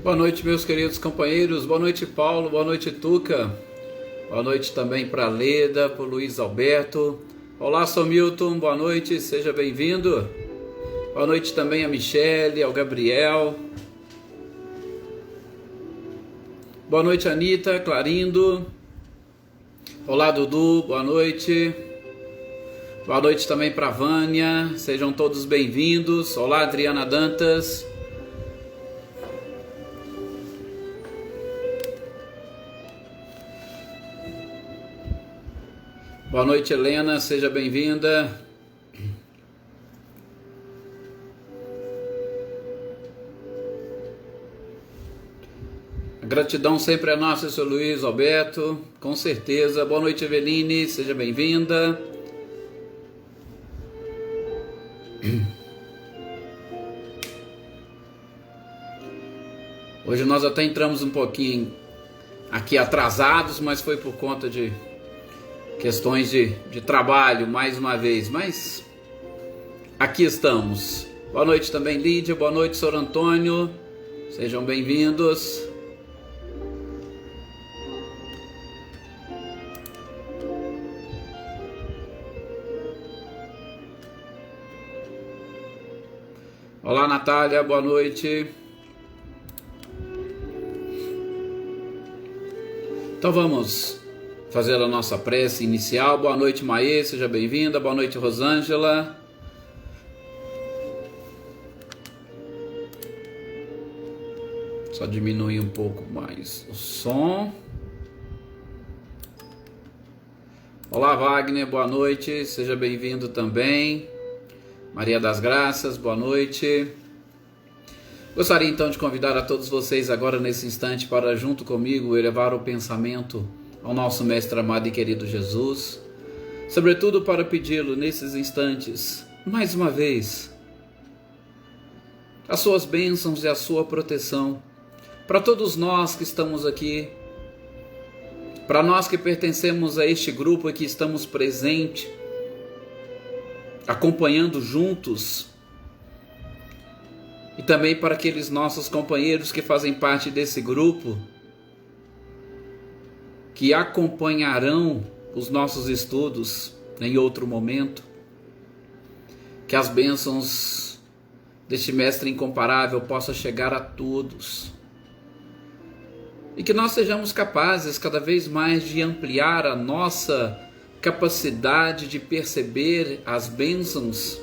Boa noite, meus queridos companheiros. Boa noite, Paulo. Boa noite, Tuca. Boa noite também para Leda, para o Luiz Alberto. Olá, sou Milton. Boa noite, seja bem-vindo. Boa noite também a Michele, ao Gabriel. Boa noite, Anitta, Clarindo. Olá, Dudu. Boa noite. Boa noite também para Vânia. Sejam todos bem-vindos. Olá, Adriana Dantas. Boa noite, Helena, seja bem-vinda. A gratidão sempre é nossa, seu Luiz Alberto, com certeza. Boa noite, Eveline, seja bem-vinda. Hoje nós até entramos um pouquinho aqui atrasados, mas foi por conta de questões de trabalho, mais uma vez, mas aqui estamos. Boa noite também, Lídia, boa noite, Sr. Antônio, sejam bem-vindos. Olá, Natália, boa noite. Então vamos fazer a nossa prece inicial. Boa noite, Maê, seja bem-vinda. Boa noite, Rosângela. Só diminuir um pouco mais o som. Olá, Wagner, boa noite, seja bem-vindo também. Maria das Graças, boa noite. Gostaria então de convidar a todos vocês agora nesse instante para junto comigo elevar o pensamento ao nosso mestre amado e querido Jesus, sobretudo para pedi-lo nesses instantes, mais uma vez, as suas bênçãos e a sua proteção, para todos nós que estamos aqui, para nós que pertencemos a este grupo e que estamos presentes, acompanhando juntos, e também para aqueles nossos companheiros que fazem parte desse grupo, que acompanharão os nossos estudos em outro momento, que as bênçãos deste mestre incomparável possam chegar a todos, e que nós sejamos capazes cada vez mais de ampliar a nossa capacidade de perceber as bênçãos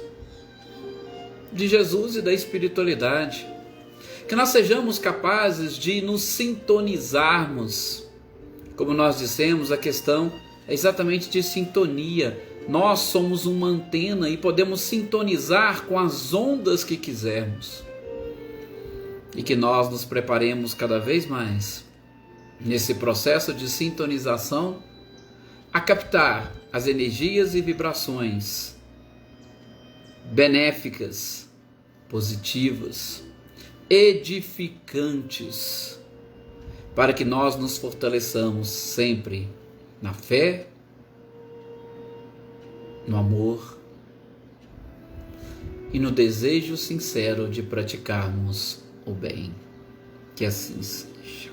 de Jesus e da espiritualidade, que nós sejamos capazes de nos sintonizarmos. Como nós dissemos, a questão é exatamente de sintonia. Nós somos uma antena e podemos sintonizar com as ondas que quisermos. E que nós nos preparemos cada vez mais, nesse processo de sintonização, a captar as energias e vibrações benéficas, positivas, edificantes, para que nós nos fortaleçamos sempre na fé, no amor e no desejo sincero de praticarmos o bem. Que assim seja.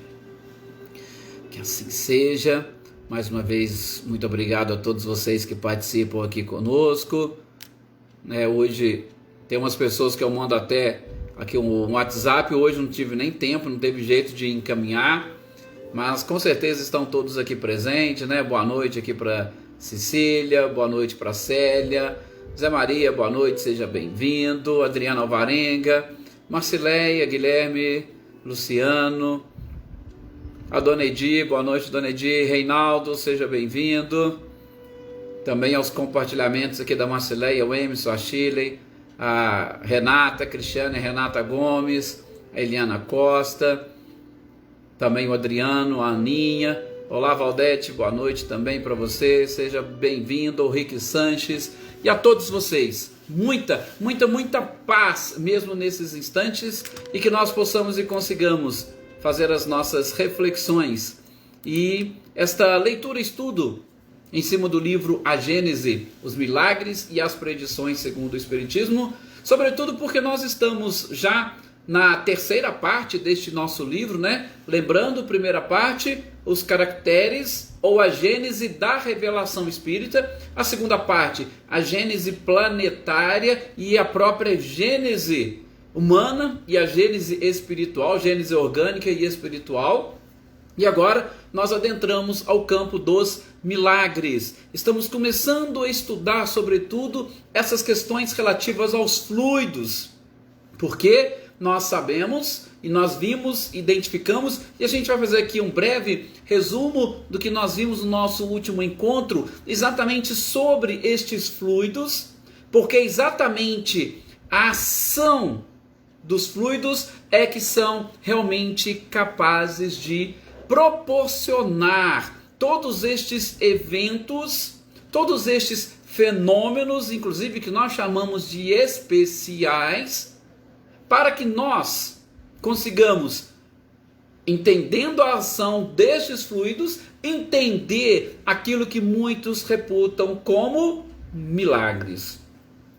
Que assim seja. Mais uma vez, muito obrigado a todos vocês que participam aqui conosco. Hoje tem umas pessoas que eu mando até aqui um WhatsApp, hoje não tive nem tempo, não teve jeito de encaminhar, mas com certeza estão todos aqui presentes, né? Boa noite aqui para Cecília, boa noite para Célia, Zé Maria, boa noite, seja bem-vindo, Adriana Alvarenga, Marcileia, Guilherme, Luciano, a Dona Edi, boa noite, Dona Edi, Reinaldo, seja bem-vindo, também aos compartilhamentos aqui da Marcileia, o Emerson, a Shirley, a Renata, a Cristiane, a Renata Gomes, a Eliana Costa, também o Adriano, a Aninha. Olá, Valdete, boa noite também para você, seja bem-vindo, o Rick Sanches, e a todos vocês, muita paz mesmo nesses instantes, e que nós possamos e consigamos fazer as nossas reflexões, e esta leitura e estudo em cima do livro A Gênese, os milagres e as predições segundo o Espiritismo, sobretudo porque nós estamos já na terceira parte deste nosso livro, né? Lembrando, primeira parte, os caracteres ou a gênese da revelação espírita. A segunda parte, a gênese planetária e a própria gênese humana e a gênese espiritual, gênese orgânica e espiritual. E agora nós adentramos ao campo dos milagres. Estamos começando a estudar, sobretudo, essas questões relativas aos fluidos. Porque nós sabemos e nós vimos, identificamos, e a gente vai fazer aqui um breve resumo do que nós vimos no nosso último encontro, exatamente sobre estes fluidos, porque exatamente a ação dos fluidos é que são realmente capazes de proporcionar todos estes eventos, todos estes fenômenos, inclusive que nós chamamos de especiais, para que nós consigamos, entendendo a ação destes fluidos, entender aquilo que muitos reputam como milagres.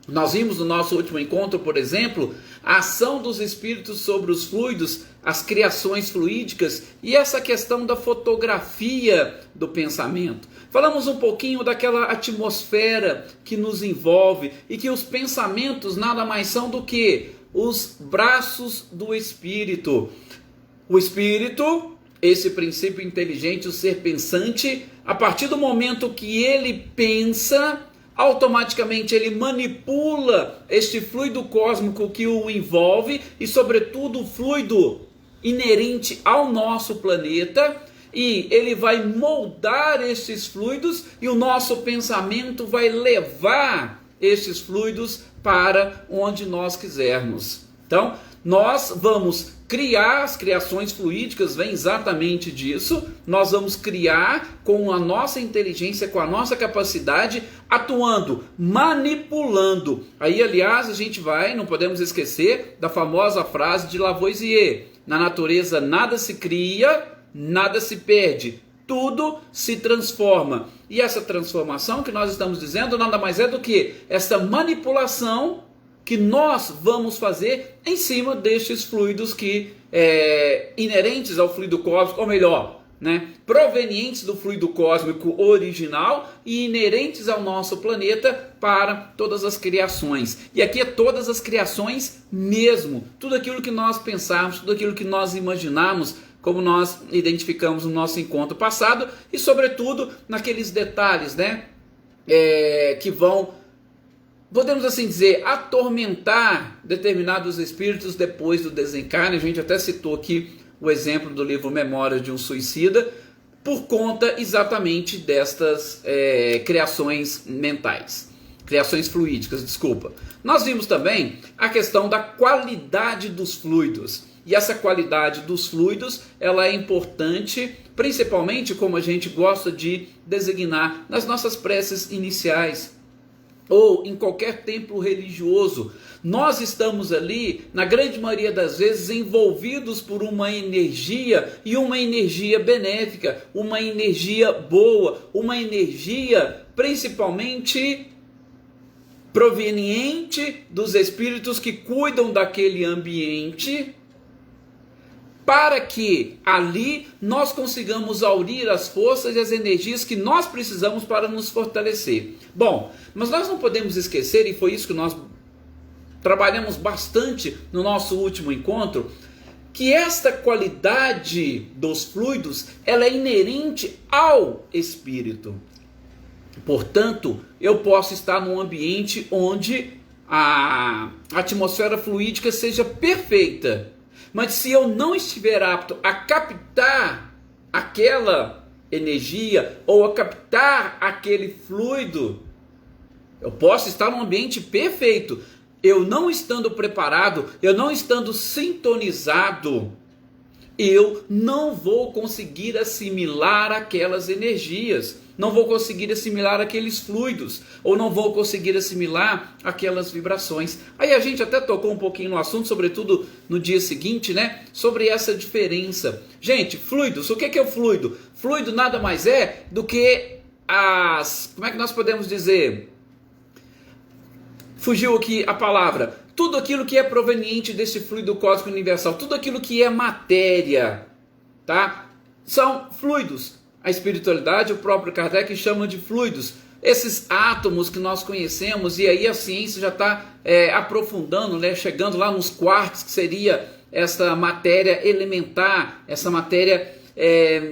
Nós vimos no nosso último encontro, por exemplo, a ação dos espíritos sobre os fluidos, as criações fluídicas e essa questão da fotografia do pensamento. Falamos um pouquinho daquela atmosfera que nos envolve e que os pensamentos nada mais são do que os braços do espírito. O espírito, esse princípio inteligente, o ser pensante, a partir do momento que ele pensa, automaticamente ele manipula este fluido cósmico que o envolve e, sobretudo, o fluido inerente ao nosso planeta, e ele vai moldar estes fluidos e o nosso pensamento vai levar estes fluidos para onde nós quisermos. Então, nós vamos criar, as criações fluídicas vem exatamente disso, nós vamos criar com a nossa inteligência, com a nossa capacidade, atuando, manipulando. Aí, aliás, a gente não podemos esquecer da famosa frase de Lavoisier: na natureza nada se cria, nada se perde, tudo se transforma. E essa transformação que nós estamos dizendo nada mais é do que essa manipulação que nós vamos fazer em cima destes fluidos que inerentes ao fluido cósmico, ou melhor, provenientes do fluido cósmico original e inerentes ao nosso planeta para todas as criações. E aqui é todas as criações mesmo, tudo aquilo que nós pensarmos, tudo aquilo que nós imaginarmos, como nós identificamos no nosso encontro passado, e sobretudo naqueles detalhes, que vão, podemos assim dizer, atormentar determinados espíritos depois do desencarne. A gente até citou aqui o exemplo do livro Memórias de um Suicida, por conta exatamente destas criações mentais, criações fluídicas, desculpa. Nós vimos também a questão da qualidade dos fluidos. E essa qualidade dos fluidos, ela é importante, principalmente como a gente gosta de designar nas nossas preces iniciais, ou em qualquer templo religioso. Nós estamos ali, na grande maioria das vezes, envolvidos por uma energia, e uma energia benéfica, uma energia boa, uma energia principalmente proveniente dos espíritos que cuidam daquele ambiente, para que ali nós consigamos aurir as forças e as energias que nós precisamos para nos fortalecer. Bom, mas nós não podemos esquecer, e foi isso que nós trabalhamos bastante no nosso último encontro, que esta qualidade dos fluidos, ela é inerente ao espírito. Portanto, eu posso estar num ambiente onde a atmosfera fluídica seja perfeita, mas se eu não estiver apto a captar aquela energia ou a captar aquele fluido, eu posso estar num ambiente perfeito, eu não estando preparado, eu não estando sintonizado, eu não vou conseguir assimilar aquelas energias, não vou conseguir assimilar aqueles fluidos, ou não vou conseguir assimilar aquelas vibrações. Aí a gente até tocou um pouquinho no assunto, sobretudo no dia seguinte, sobre essa diferença. Gente, fluidos, o que é o fluido? Fluido nada mais é do que como é que nós podemos dizer? Fugiu aqui a palavra. tudo aquilo que é proveniente desse fluido cósmico universal, tudo aquilo que é matéria, tá? São fluidos. A espiritualidade, o próprio Kardec chama de fluidos. Esses átomos que nós conhecemos, e aí a ciência já está aprofundando, né, chegando lá nos quarks, que seria essa matéria elementar, essa matéria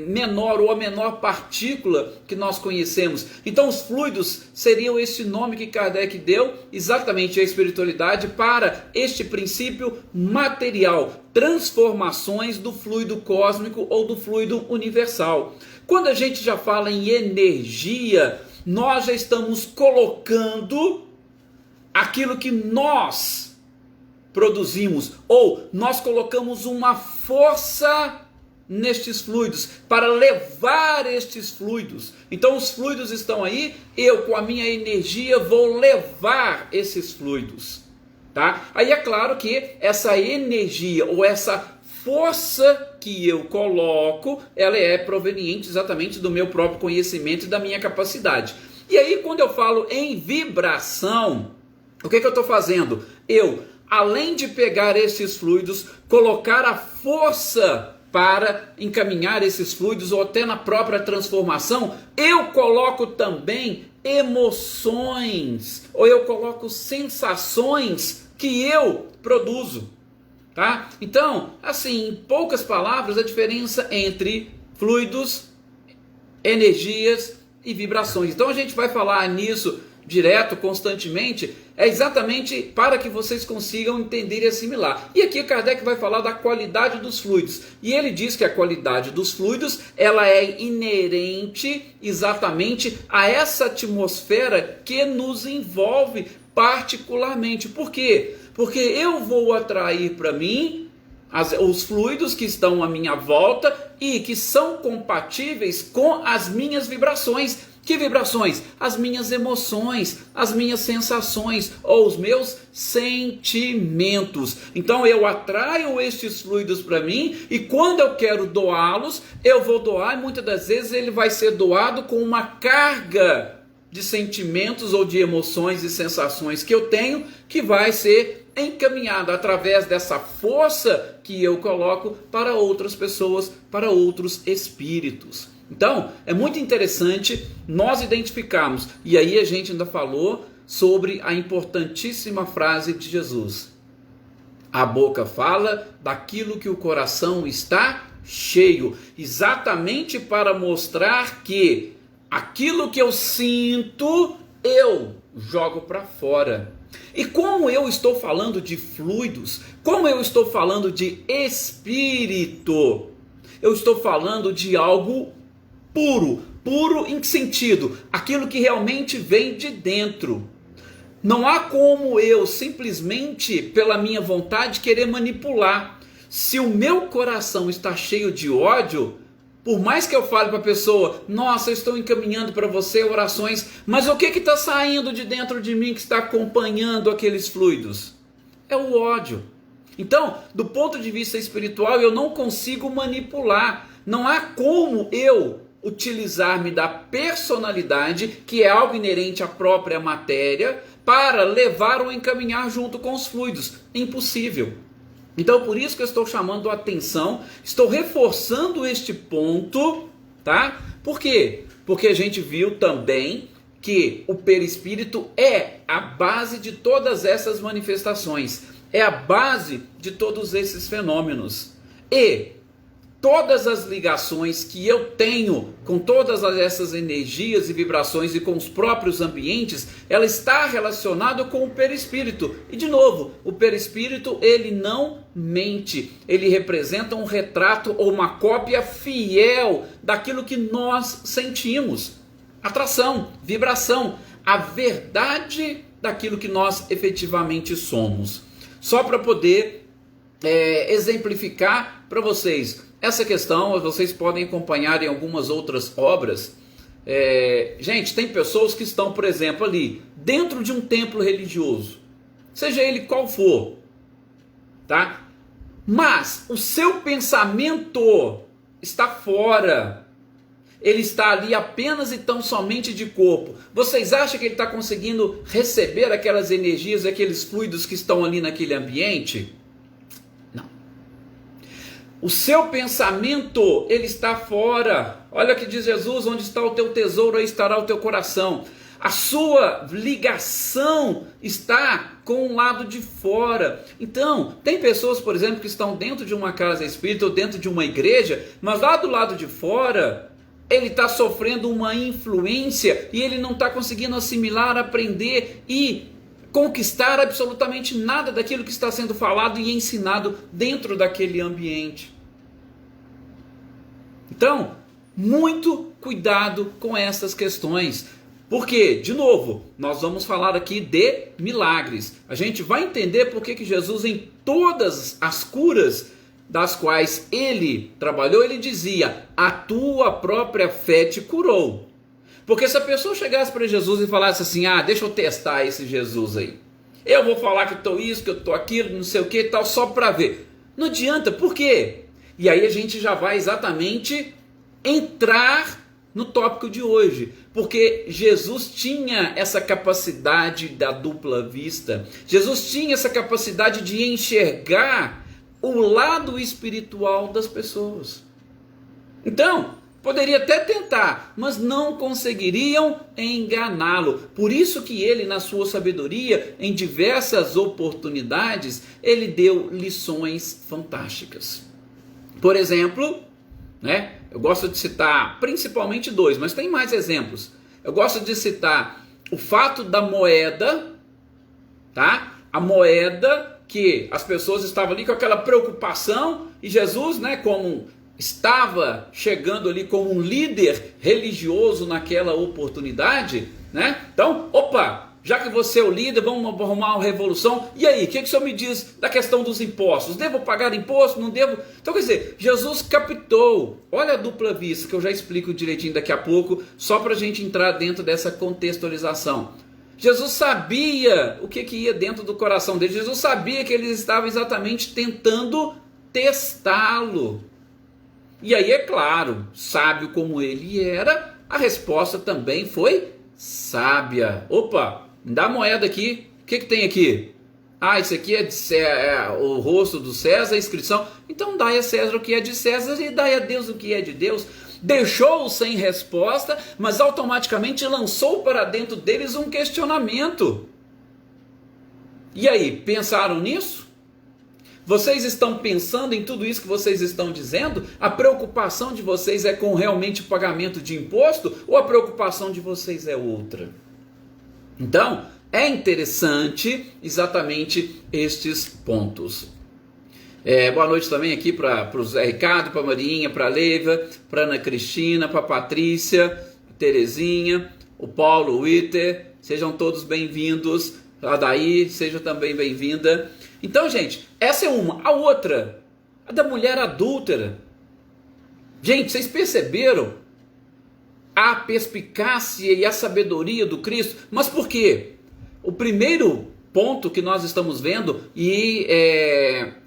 menor ou a menor partícula que nós conhecemos. Então os fluidos seriam esse nome que Kardec deu exatamente à espiritualidade para este princípio material, transformações do fluido cósmico ou do fluido universal. Quando a gente já fala em energia, nós já estamos colocando aquilo que nós produzimos, ou nós colocamos uma força nestes fluidos, para levar estes fluidos. Então os fluidos estão aí, eu com a minha energia vou levar esses fluidos, tá? Aí é claro que essa energia ou essa força que eu coloco, ela é proveniente exatamente do meu próprio conhecimento e da minha capacidade. E aí quando eu falo em vibração, o que eu estou fazendo? Eu, além de pegar esses fluidos, colocar a força para encaminhar esses fluidos ou até na própria transformação, eu coloco também emoções, ou eu coloco sensações que eu produzo, tá? Então, assim, em poucas palavras, a diferença entre fluidos, energias e vibrações. Então a gente vai falar nisso direto, constantemente, é exatamente para que vocês consigam entender e assimilar. E aqui Kardec vai falar da qualidade dos fluidos. E ele diz que a qualidade dos fluidos, ela é inerente exatamente a essa atmosfera que nos envolve particularmente. Por quê? Porque eu vou atrair para mim os fluidos que estão à minha volta e que são compatíveis com as minhas vibrações. Que vibrações? As minhas emoções, as minhas sensações ou os meus sentimentos. Então eu atraio estes fluidos para mim e quando eu quero doá-los, eu vou doar e muitas das vezes ele vai ser doado com uma carga de sentimentos ou de emoções e sensações que eu tenho, que vai ser encaminhado através dessa força que eu coloco para outras pessoas, para outros espíritos. Então, é muito interessante nós identificarmos, e aí a gente ainda falou sobre a importantíssima frase de Jesus. A boca fala daquilo que o coração está cheio, exatamente para mostrar que aquilo que eu sinto, eu jogo para fora. E como eu estou falando de fluidos, como eu estou falando de espírito, eu estou falando de algo puro. Puro em que sentido? Aquilo que realmente vem de dentro. Não há como eu simplesmente, pela minha vontade, querer manipular. Se o meu coração está cheio de ódio, por mais que eu fale para a pessoa, nossa, eu estou encaminhando para você orações, mas o que está saindo de dentro de mim que está acompanhando aqueles fluidos? É o ódio. Então, do ponto de vista espiritual, eu não consigo manipular. Não há como eu utilizar-me da personalidade, que é algo inerente à própria matéria, para levar ou encaminhar junto com os fluidos. Impossível. Então, por isso que eu estou chamando a atenção, estou reforçando este ponto, tá? Por quê? Porque a gente viu também que o perispírito é a base de todas essas manifestações, é a base de todos esses fenômenos. E todas as ligações que eu tenho com todas essas energias e vibrações e com os próprios ambientes, ela está relacionada com o perispírito. E de novo, o perispírito ele não mente, ele representa um retrato ou uma cópia fiel daquilo que nós sentimos. Atração, vibração, a verdade daquilo que nós efetivamente somos. Só para poder exemplificar para vocês essa questão, vocês podem acompanhar em algumas outras obras. Gente, tem pessoas que estão, por exemplo, ali dentro de um templo religioso, seja ele qual for, tá? Mas o seu pensamento está fora. Ele está ali apenas e tão somente de corpo. Vocês acham que ele está conseguindo receber aquelas energias, aqueles fluidos que estão ali naquele ambiente? Não. O seu pensamento, ele está fora. Olha o que diz Jesus: onde está o teu tesouro, aí estará o teu coração. A sua ligação está com o lado de fora. Então, tem pessoas, por exemplo, que estão dentro de uma casa espírita ou dentro de uma igreja, mas lá do lado de fora, ele está sofrendo uma influência e ele não está conseguindo assimilar, aprender e conquistar absolutamente nada daquilo que está sendo falado e ensinado dentro daquele ambiente. Então, muito cuidado com essas questões. Porque, de novo, nós vamos falar aqui de milagres. A gente vai entender por que Jesus, em todas as curas das quais ele trabalhou, ele dizia: a tua própria fé te curou. Porque se a pessoa chegasse para Jesus e falasse assim: deixa eu testar esse Jesus aí, eu vou falar que eu estou isso, que eu estou aquilo, não sei o que e tal, só para ver. Não adianta, por quê? E aí a gente já vai exatamente entrar no tópico de hoje, porque Jesus tinha essa capacidade da dupla vista. Jesus tinha essa capacidade de enxergar o lado espiritual das pessoas. Então, poderia até tentar, mas não conseguiriam enganá-lo. Por isso que ele, na sua sabedoria, em diversas oportunidades, ele deu lições fantásticas. Por exemplo, eu gosto de citar principalmente dois, mas tem mais exemplos. Eu gosto de citar o fato da moeda, tá? A moeda que as pessoas estavam ali com aquela preocupação e Jesus, como estava chegando ali como um líder religioso naquela oportunidade, Então, já que você é o líder, vamos arrumar uma revolução. E aí, o que o senhor me diz da questão dos impostos? Devo pagar imposto? Não devo? Então, quer dizer, Jesus captou. Olha a dupla vista, que eu já explico direitinho daqui a pouco, só para a gente entrar dentro dessa contextualização. Jesus sabia o que ia dentro do coração dele. Jesus sabia que eles estavam exatamente tentando testá-lo. E aí, é claro, sábio como ele era, a resposta também foi sábia. Me dá a moeda aqui. O que tem aqui? Isso aqui é o rosto do César, a inscrição. Então dai a César o que é de César e dai a Deus o que é de Deus. Deixou-o sem resposta, mas automaticamente lançou para dentro deles um questionamento. E aí, pensaram nisso? Vocês estão pensando em tudo isso que vocês estão dizendo? A preocupação de vocês é com realmente o pagamento de imposto ou a preocupação de vocês é outra? Então, é interessante exatamente estes pontos. Boa noite também aqui para o Zé Ricardo, para a Marinha, para a Leiva, para a Ana Cristina, para a Patrícia, Terezinha, o Paulo, o Witter, sejam todos bem-vindos. A Daí, seja também bem-vinda. Então, gente, essa é uma. A outra, a da mulher adúltera. Gente, vocês perceberam a perspicácia e a sabedoria do Cristo? Mas por quê? O primeiro ponto que nós estamos vendo, e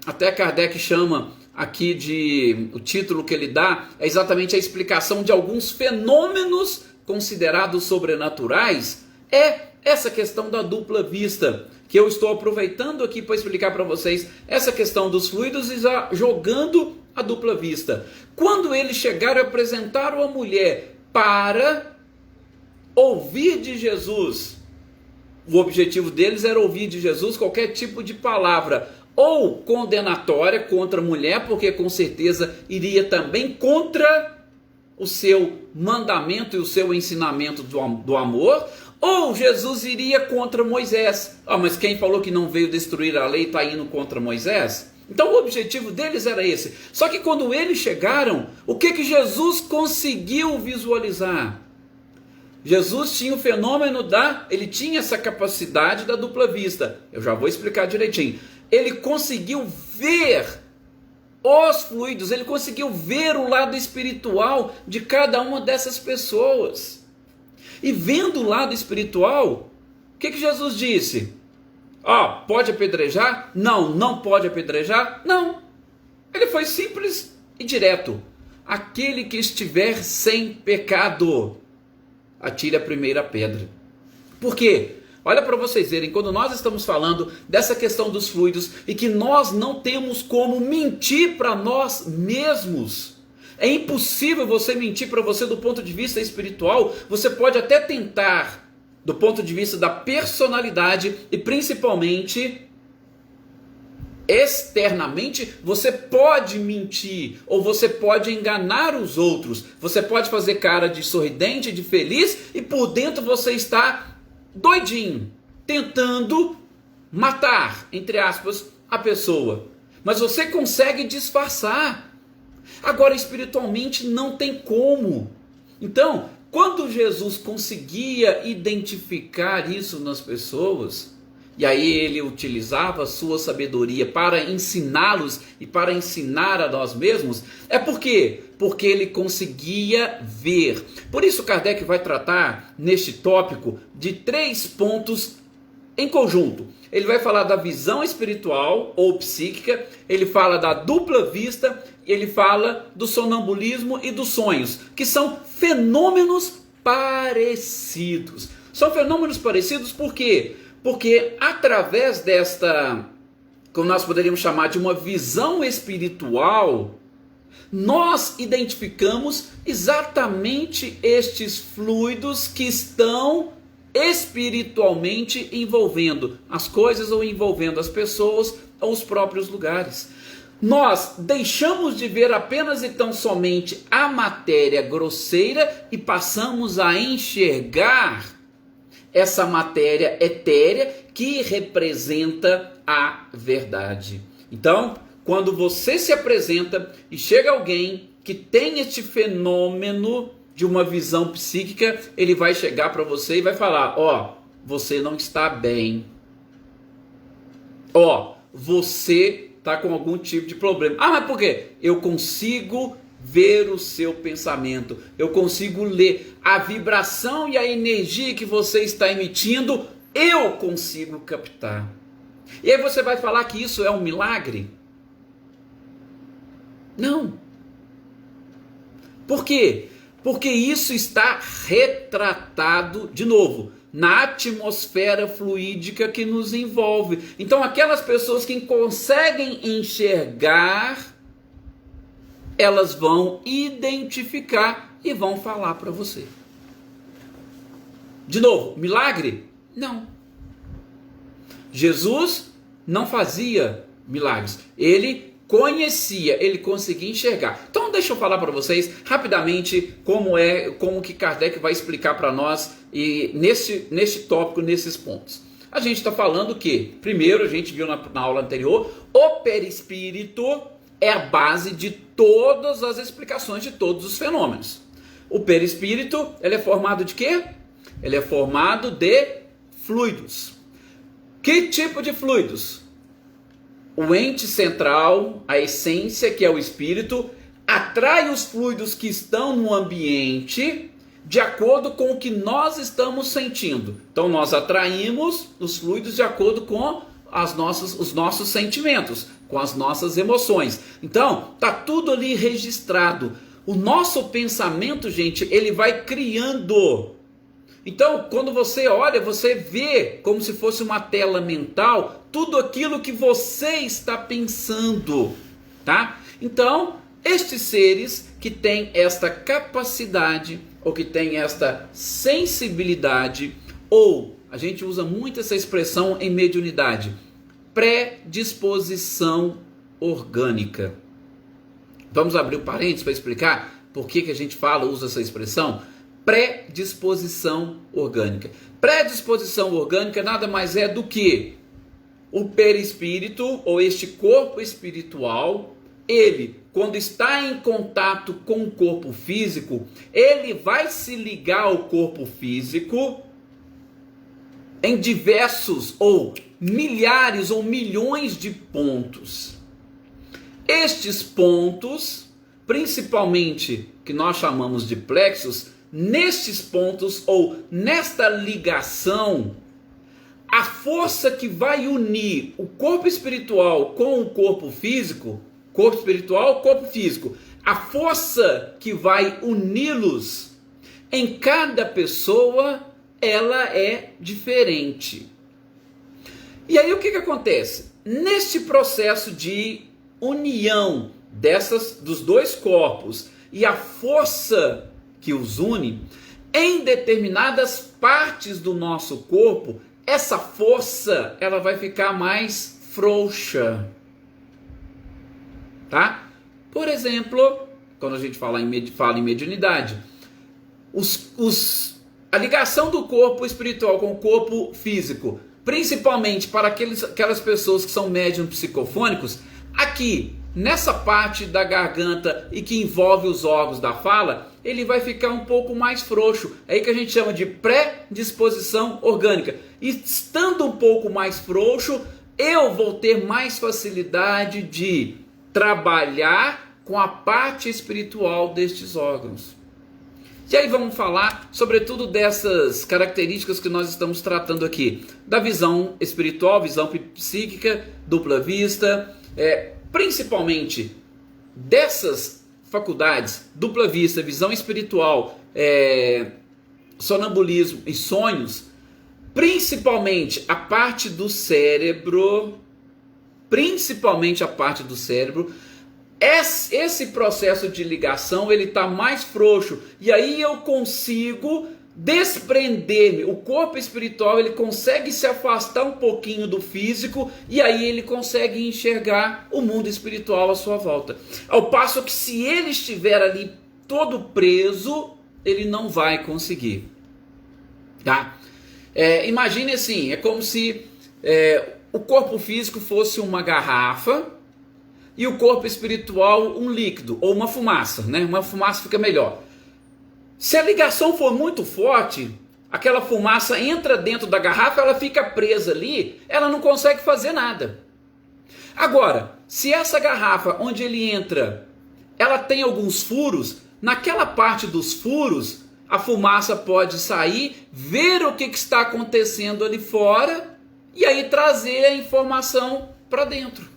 até Kardec chama aqui o título que ele dá, é exatamente a explicação de alguns fenômenos considerados sobrenaturais, é essa questão da dupla vista, que eu estou aproveitando aqui para explicar para vocês essa questão dos fluidos e já jogando a dupla vista. Quando eles chegaram e apresentaram a mulher para ouvir de Jesus, o objetivo deles era ouvir de Jesus qualquer tipo de palavra, ou condenatória contra a mulher, porque com certeza iria também contra o seu mandamento e o seu ensinamento do amor, ou Jesus iria contra Moisés. Mas quem falou que não veio destruir a lei está indo contra Moisés? Então o objetivo deles era esse. Só que quando eles chegaram, o que Jesus conseguiu visualizar? Jesus tinha o fenômeno ele tinha essa capacidade da dupla vista. Eu já vou explicar direitinho. Ele conseguiu ver os fluidos, ele conseguiu ver o lado espiritual de cada uma dessas pessoas. E vendo o lado espiritual, o que Jesus disse? Pode apedrejar? Não, não pode apedrejar? Não. Ele foi simples e direto. aquele que estiver sem pecado, atire a primeira pedra. Por quê? Olha para vocês verem, quando nós estamos falando dessa questão dos fluidos e que nós não temos como mentir para nós mesmos. É impossível você mentir para você do ponto de vista espiritual. Você pode até tentar do ponto de vista da personalidade e principalmente externamente, você pode mentir ou você pode enganar os outros. Você pode fazer cara de sorridente, de feliz e por dentro você está doidinho, tentando matar, entre aspas, a pessoa. Mas você consegue disfarçar. Agora, espiritualmente não tem como. Então, quando Jesus conseguia identificar isso nas pessoas, e aí ele utilizava a sua sabedoria para ensiná-los e para ensinar a nós mesmos, é por quê? Porque ele conseguia ver. Por isso Kardec vai tratar neste tópico de 3 pontos em conjunto. Ele vai falar da visão espiritual ou psíquica, ele fala da dupla vista, ele fala do sonambulismo e dos sonhos, que são fenômenos parecidos. São fenômenos parecidos por quê? Porque através desta, como nós poderíamos chamar de uma visão espiritual, nós identificamos exatamente estes fluidos que estão espiritualmente envolvendo as coisas ou envolvendo as pessoas ou os próprios lugares. Nós deixamos de ver apenas e tão somente a matéria grosseira e passamos a enxergar essa matéria etérea que representa a verdade. Então, quando você se apresenta e chega alguém que tem este fenômeno de uma visão psíquica, ele vai chegar para você e vai falar: ó, você não está bem. Ó, você está com algum tipo de problema. Ah, mas por quê? Eu consigo ver o seu pensamento, eu consigo ler a vibração e a energia que você está emitindo, eu consigo captar. E aí você vai falar que isso é um milagre? Não. Por quê? Porque isso está retratado, de novo, na atmosfera fluídica que nos envolve. Então aquelas pessoas que conseguem enxergar, elas vão identificar e vão falar para você. De novo, milagre? Não. Jesus não fazia milagres. Ele conhecia, ele conseguia enxergar. Então deixa eu falar para vocês rapidamente como que Kardec vai explicar para nós e neste tópico, nesses pontos. A gente está falando que, primeiro, a gente viu na aula anterior, o perispírito é a base de todas as explicações de todos os fenômenos. O perispírito, ele é formado de quê? Ele é formado de fluidos. Que tipo de fluidos? O ente central, a essência, que é o espírito, atrai os fluidos que estão no ambiente de acordo com o que nós estamos sentindo. Então nós atraímos os fluidos de acordo com os nossos sentimentos, com as nossas emoções. Então, está tudo ali registrado. O nosso pensamento, gente, ele vai criando. Então, quando você olha, você vê como se fosse uma tela mental, tudo aquilo que você está pensando, tá? Então, estes seres que têm esta capacidade, ou que têm esta sensibilidade, ou, a gente usa muito essa expressão em mediunidade, predisposição orgânica. Vamos abrir um parênteses para explicar por que a gente usa essa expressão? Predisposição orgânica. Predisposição orgânica nada mais é do que o perispírito, ou este corpo espiritual, ele, quando está em contato com o corpo físico, ele vai se ligar ao corpo físico em diversos ou milhares ou milhões de pontos. Estes pontos, principalmente que nós chamamos de plexos, nestes pontos ou nesta ligação, a força que vai unir o corpo espiritual com o corpo físico, corpo espiritual, corpo físico, a força que vai uni-los em cada pessoa, ela é diferente. E aí o que acontece? Neste processo de união dos dois corpos e a força que os une, em determinadas partes do nosso corpo, essa força ela vai ficar mais frouxa. Tá? Por exemplo, quando a gente fala em mediunidade, a ligação do corpo espiritual com o corpo físico, principalmente para aquelas pessoas que são médiums psicofônicos, aqui, nessa parte da garganta e que envolve os órgãos da fala, ele vai ficar um pouco mais frouxo. É aí que a gente chama de predisposição orgânica. E estando um pouco mais frouxo, eu vou ter mais facilidade de trabalhar com a parte espiritual destes órgãos. E aí vamos falar, sobretudo, dessas características que nós estamos tratando aqui. Da visão espiritual, visão psíquica, dupla vista, principalmente dessas faculdades, dupla vista, visão espiritual, sonambulismo e sonhos, principalmente a parte do cérebro, esse processo de ligação ele está mais frouxo, e aí eu consigo desprender-me. O corpo espiritual ele consegue se afastar um pouquinho do físico, e aí ele consegue enxergar o mundo espiritual à sua volta. Ao passo que se ele estiver ali todo preso, ele não vai conseguir. Tá? Imagine assim, é como se o corpo físico fosse uma garrafa e o corpo espiritual um líquido ou uma fumaça, né? Uma fumaça fica melhor. Se a ligação for muito forte, aquela fumaça entra dentro da garrafa, ela fica presa ali, ela não consegue fazer nada. Agora, se essa garrafa onde ele entra, ela tem alguns furos, naquela parte dos furos, a fumaça pode sair, ver o que está acontecendo ali fora e aí trazer a informação para dentro.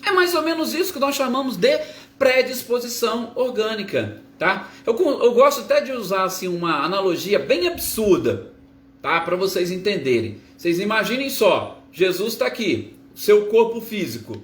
É mais ou menos isso que nós chamamos de predisposição orgânica, tá? Eu gosto até de usar assim uma analogia bem absurda, tá? Para vocês entenderem. Vocês imaginem só, Jesus está aqui, seu corpo físico,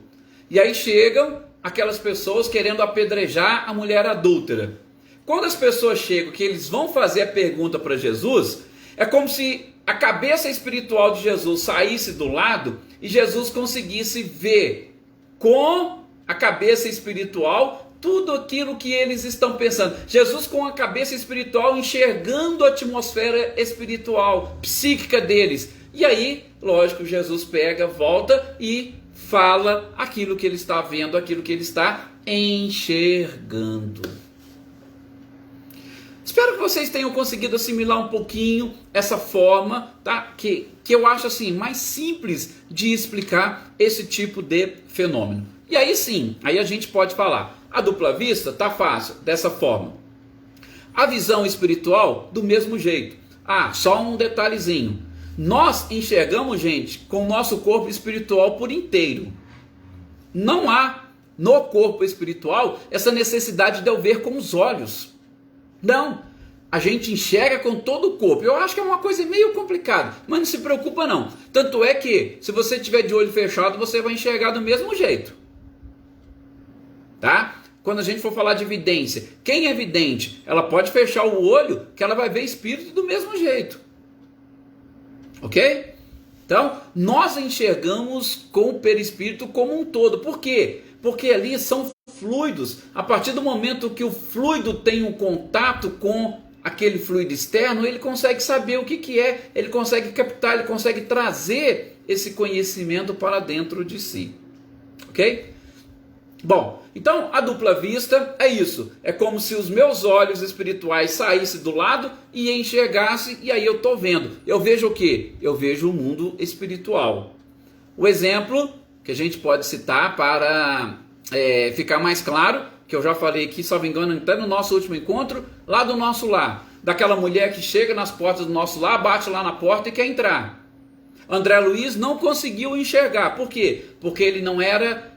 e aí chegam aquelas pessoas querendo apedrejar a mulher adúltera. Quando as pessoas chegam, que eles vão fazer a pergunta para Jesus, é como se a cabeça espiritual de Jesus saísse do lado e Jesus conseguisse ver com a cabeça espiritual tudo aquilo que eles estão pensando. Jesus com a cabeça espiritual enxergando a atmosfera espiritual, psíquica deles. E aí, lógico, Jesus pega, volta e fala aquilo que ele está vendo, aquilo que ele está enxergando. Espero que vocês tenham conseguido assimilar um pouquinho essa forma, tá? Que eu acho assim mais simples de explicar esse tipo de fenômeno. E aí sim, aí a gente pode falar, a dupla vista tá fácil, dessa forma. A visão espiritual, do mesmo jeito. Só um detalhezinho. Nós enxergamos, gente, com o nosso corpo espiritual por inteiro. Não há no corpo espiritual essa necessidade de eu ver com os olhos. Não, a gente enxerga com todo o corpo. Eu acho que é uma coisa meio complicada, mas não se preocupa não. Tanto é que, se você tiver de olho fechado, você vai enxergar do mesmo jeito. Tá? Quando a gente for falar de vidência, quem é vidente? Ela pode fechar o olho, que ela vai ver espírito do mesmo jeito. Ok? Então, nós enxergamos com o perispírito como um todo. Por quê? Porque ali são fluidos. A partir do momento que o fluido tem um contato com aquele fluido externo, ele consegue saber o que é, ele consegue captar, ele consegue trazer esse conhecimento para dentro de si. Ok? Bom, então a dupla vista é isso. É como se os meus olhos espirituais saíssem do lado e enxergassem, e aí eu estou vendo. Eu vejo o quê? Eu vejo o mundo espiritual. O exemplo que a gente pode citar para ficar mais claro, que eu já falei aqui, salvo engano, até no nosso último encontro, lá do nosso lar. Daquela mulher que chega nas portas do nosso lar, bate lá na porta e quer entrar. André Luiz não conseguiu enxergar. Por quê? Porque ele não era,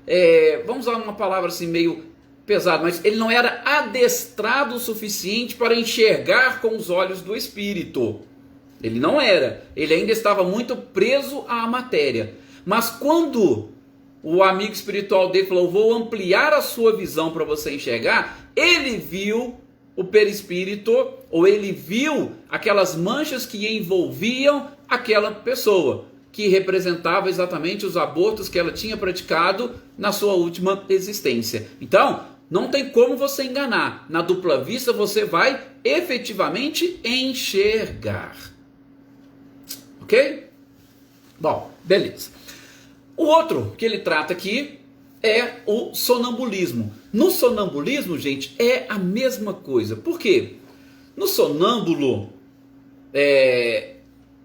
vamos usar uma palavra assim meio pesado, mas ele não era adestrado o suficiente para enxergar com os olhos do espírito. Ele não era, ele ainda estava muito preso à matéria. Mas quando o amigo espiritual dele falou: vou ampliar a sua visão para você enxergar, ele viu o perispírito, ou ele viu aquelas manchas que envolviam aquela pessoa, que representava exatamente os abortos que ela tinha praticado na sua última existência. Então, não tem como você enganar. Na dupla vista você vai efetivamente enxergar. Ok? Bom, beleza. O outro que ele trata aqui é o sonambulismo. No sonambulismo, gente, é a mesma coisa. Por quê? No sonâmbulo,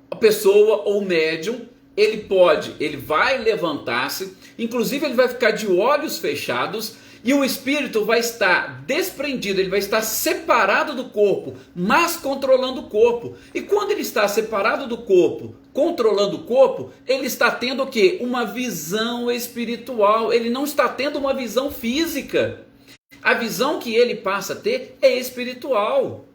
a pessoa ou o médium, ele vai levantar-se, inclusive ele vai ficar de olhos fechados, e o espírito vai estar desprendido, ele vai estar separado do corpo, mas controlando o corpo. E quando ele está separado do corpo, controlando o corpo, ele está tendo o quê? Uma visão espiritual, ele não está tendo uma visão física. A visão que ele passa a ter é espiritual.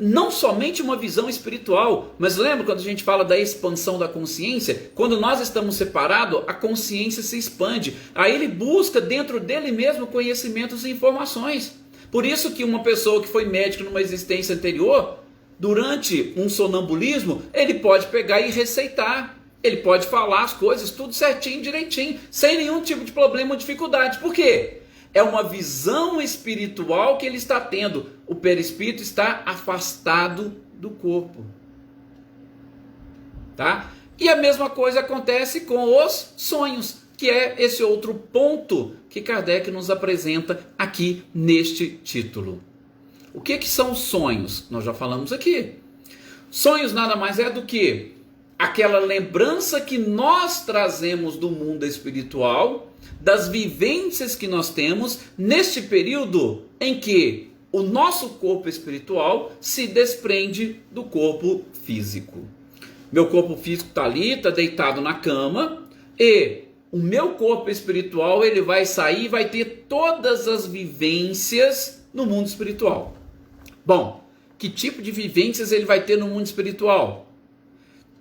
Não somente uma visão espiritual, mas lembra quando a gente fala da expansão da consciência? Quando nós estamos separados, a consciência se expande. Aí ele busca dentro dele mesmo conhecimentos e informações. Por isso que uma pessoa que foi médico numa existência anterior, durante um sonambulismo, ele pode pegar e receitar. Ele pode falar as coisas tudo certinho, direitinho, sem nenhum tipo de problema ou dificuldade. Por quê? É uma visão espiritual que ele está tendo. O perispírito está afastado do corpo. Tá? E a mesma coisa acontece com os sonhos, que é esse outro ponto que Kardec nos apresenta aqui neste título. O que são os sonhos? Nós já falamos aqui. Sonhos nada mais é do que aquela lembrança que nós trazemos do mundo espiritual, das vivências que nós temos neste período em que o nosso corpo espiritual se desprende do corpo físico. Meu corpo físico está ali, está deitado na cama, e o meu corpo espiritual ele vai sair e vai ter todas as vivências no mundo espiritual. Bom, que tipo de vivências ele vai ter no mundo espiritual?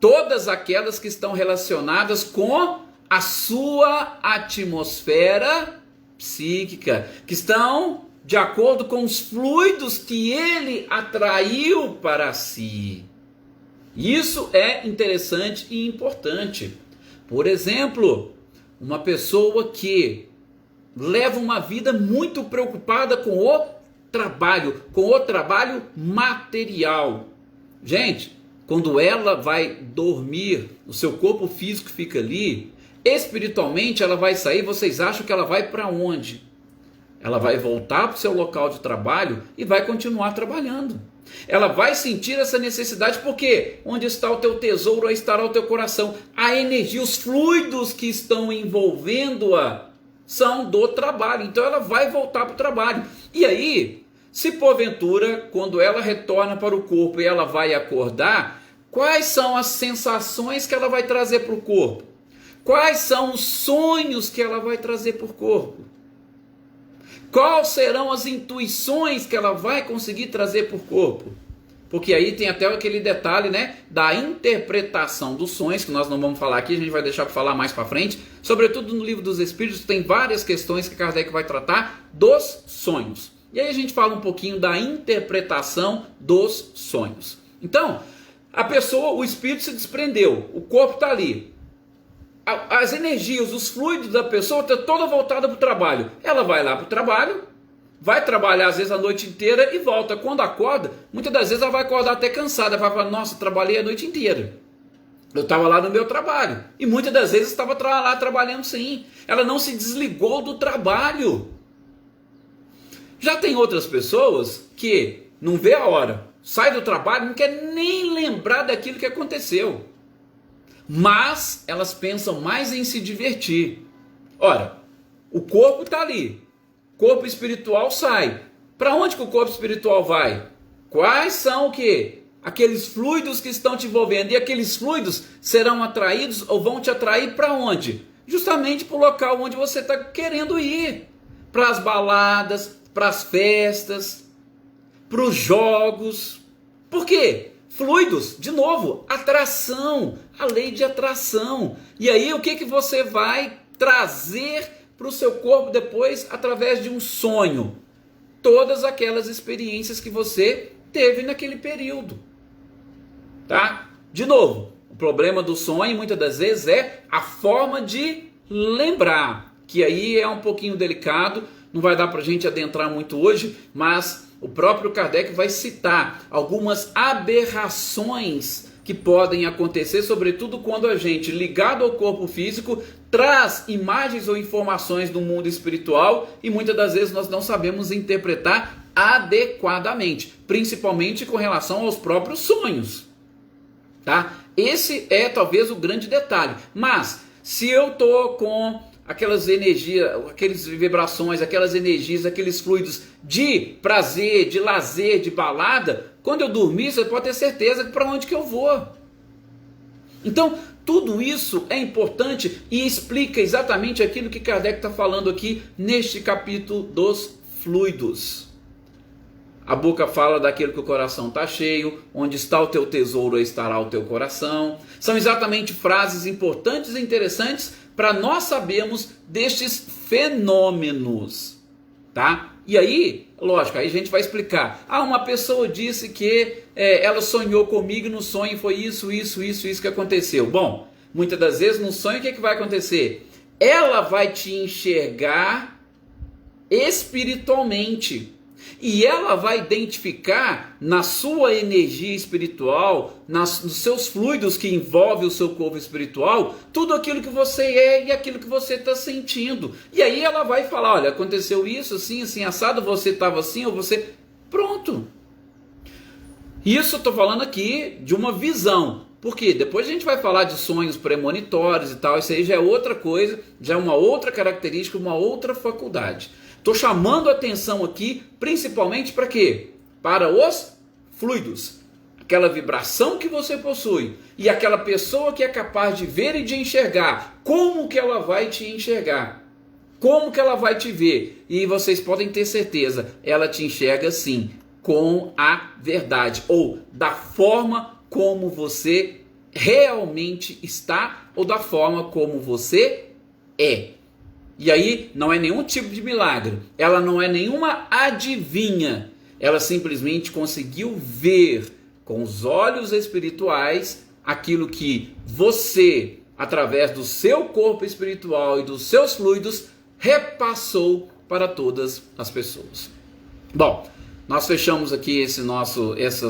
Todas aquelas que estão relacionadas com a sua atmosfera psíquica, que estão de acordo com os fluidos que ele atraiu para si. Isso é interessante e importante. Por exemplo, uma pessoa que leva uma vida muito preocupada com o trabalho material. Gente, quando ela vai dormir, o seu corpo físico fica ali, espiritualmente ela vai sair, vocês acham que ela vai para onde? Ela vai voltar para o seu local de trabalho e vai continuar trabalhando. Ela vai sentir essa necessidade, porque onde está o teu tesouro, aí estará o teu coração. A energia, os fluidos que estão envolvendo-a são do trabalho. Então ela vai voltar para o trabalho. E aí, se porventura, quando ela retorna para o corpo e ela vai acordar, quais são as sensações que ela vai trazer para o corpo? Quais são os sonhos que ela vai trazer para o corpo? Quais serão as intuições que ela vai conseguir trazer para o corpo? Porque aí tem até aquele detalhe, né, da interpretação dos sonhos, que nós não vamos falar aqui, a gente vai deixar para falar mais para frente. Sobretudo no Livro dos Espíritos tem várias questões que Kardec vai tratar dos sonhos. E aí a gente fala um pouquinho da interpretação dos sonhos. Então, a pessoa, o espírito se desprendeu, o corpo está ali. As energias, os fluidos da pessoa estão toda voltada para o trabalho. Ela vai lá para o trabalho, vai trabalhar às vezes a noite inteira e volta. Quando acorda, muitas das vezes ela vai acordar até cansada, vai falar: nossa, trabalhei a noite inteira. Eu estava lá no meu trabalho. E muitas das vezes estava lá trabalhando sim. Ela não se desligou do trabalho. Já tem outras pessoas que não vê a hora, sai do trabalho, não quer nem lembrar daquilo que aconteceu. Mas elas pensam mais em se divertir. Ora, o corpo está ali, corpo espiritual sai. Para onde que o corpo espiritual vai? Quais são o quê? Aqueles fluidos que estão te envolvendo. E aqueles fluidos serão atraídos ou vão te atrair para onde? Justamente para o local onde você está querendo ir. Para as baladas, para as festas, para os jogos. Por quê? Fluidos, de novo, atração, a lei de atração. E aí o que você vai trazer para o seu corpo depois através de um sonho? Todas aquelas experiências que você teve naquele período. Tá? De novo, o problema do sonho muitas das vezes é a forma de lembrar, que aí é um pouquinho delicado, não vai dar para a gente adentrar muito hoje, mas o próprio Kardec vai citar algumas aberrações que podem acontecer, sobretudo quando a gente, ligado ao corpo físico, traz imagens ou informações do mundo espiritual e muitas das vezes nós não sabemos interpretar adequadamente, principalmente com relação aos próprios sonhos. Tá? Esse é talvez o grande detalhe. Mas se eu estou com aquelas energias, aquelas vibrações, aquelas energias, aqueles fluidos de prazer, de lazer, de balada, quando eu dormir, você pode ter certeza para onde que eu vou. Então, tudo isso é importante e explica exatamente aquilo que Kardec está falando aqui neste capítulo dos fluidos. A boca fala daquilo que o coração está cheio, onde está o teu tesouro, aí estará o teu coração. São exatamente frases importantes e interessantes para nós sabermos destes fenômenos, tá? E aí, lógico, aí a gente vai explicar. Uma pessoa disse que ela sonhou comigo e no sonho foi isso que aconteceu. Bom, muitas das vezes no sonho o que vai acontecer? Ela vai te enxergar espiritualmente. E ela vai identificar na sua energia espiritual, nos seus fluidos que envolvem o seu corpo espiritual, tudo aquilo que você é e aquilo que você está sentindo. E aí ela vai falar, olha, aconteceu isso, assim, assim, assado, você estava assim, ou você... Pronto. Isso eu estou falando aqui de uma visão. Porque depois a gente vai falar de sonhos premonitórios e tal, isso aí já é outra coisa, já é uma outra característica, uma outra faculdade. Estou chamando a atenção aqui, principalmente para quê? Para os fluidos. Aquela vibração que você possui. E aquela pessoa que é capaz de ver e de enxergar. Como que ela vai te enxergar? Como que ela vai te ver? E vocês podem ter certeza, ela te enxerga sim, com a verdade. Ou da forma como você realmente está, ou da forma como você é. E aí não é nenhum tipo de milagre, ela não é nenhuma adivinha, ela simplesmente conseguiu ver com os olhos espirituais aquilo que você, através do seu corpo espiritual e dos seus fluidos, repassou para todas as pessoas. Bom, nós fechamos aqui essa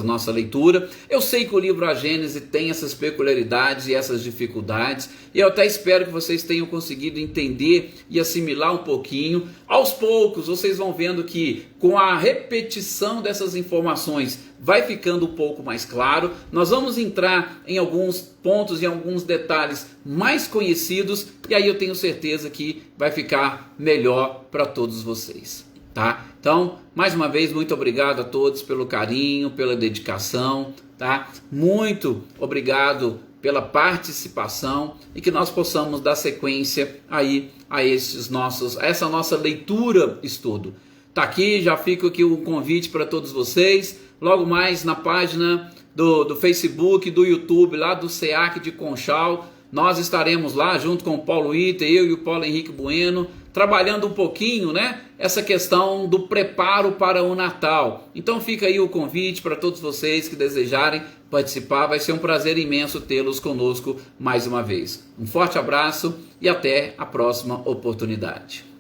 nossa leitura. Eu sei que o livro A Gênese tem essas peculiaridades e essas dificuldades, e eu até espero que vocês tenham conseguido entender e assimilar um pouquinho. Aos poucos, vocês vão vendo que com a repetição dessas informações vai ficando um pouco mais claro. Nós vamos entrar em alguns pontos e alguns detalhes mais conhecidos, e aí eu tenho certeza que vai ficar melhor para todos vocês. Tá? Então, mais uma vez, muito obrigado a todos pelo carinho, pela dedicação, tá? Muito obrigado pela participação e que nós possamos dar sequência aí a essa nossa leitura estudo. Tá aqui, já fica aqui o convite para todos vocês, logo mais na página do Facebook, do YouTube, lá do SEAC de Conchal, nós estaremos lá junto com o Paulo Iter, eu e o Paulo Henrique Bueno, trabalhando um pouquinho, né, essa questão do preparo para o Natal. Então fica aí o convite para todos vocês que desejarem participar, vai ser um prazer imenso tê-los conosco mais uma vez. Um forte abraço e até a próxima oportunidade.